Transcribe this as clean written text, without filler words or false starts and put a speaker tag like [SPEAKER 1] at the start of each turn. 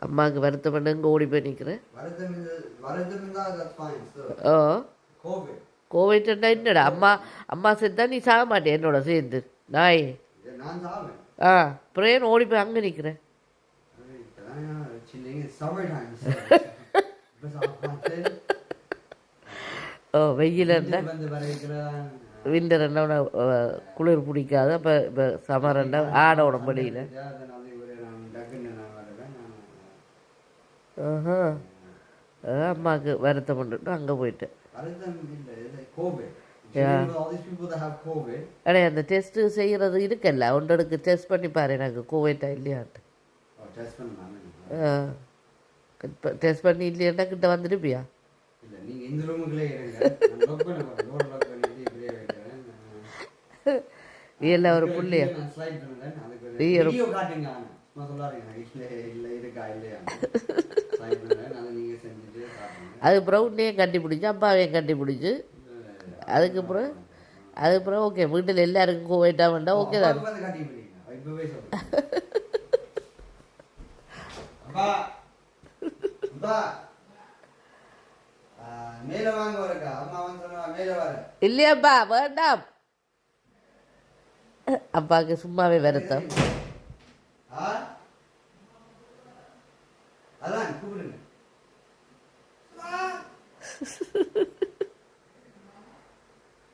[SPEAKER 1] அம்மாவுக்கு வருத்தம் பண்ண இங்கே ஓடி போய் நிற்கிறேன். ஓ கோவிட்னா என்னடா அம்மா அம்மா செத்தா நீ சாக மாட்டேன் என்னோட சேர்ந்து நாய். ஆ அப்புறம் ஓடி போய் அங்கே நிற்கிறேன். ஓ வெயில் விண்டர் என்ன குளிர் பிடிக்காது. அப்போ இப்போ சமர் என்ன ஆட உடம்படியில். அம்மாவுக்கு வருத்தம் பண்ணிட்டு அங்கே போயிட்டேன். அடே அந்த டெஸ்ட்டு செய்கிறது இருக்குல்ல ஒன்றடுக்கு டெஸ்ட் பண்ணி பாரு எனக்கு கோவிட்டா இல்லையான்ட்டு. டெஸ்ட் பண்ணி இல்லையாண்டா கிட்ட வந்துருப்பியா? நீ எல்லாம் ஒரு புள்ளையா அது ப்ரௌன்னையும் கட்டிப்பிடிச்சு அப்பாவையும் கட்டிப்பிடிச்சு அதுக்கப்புறம் ஓகே வீட்டில் எல்லாருக்கும் கோவிட்டா வேண்டாம் ஓகே தான். இல்லையாப்பா வேண்டாம். அப்பாவுக்கு சும்மாவே வருத்தம்.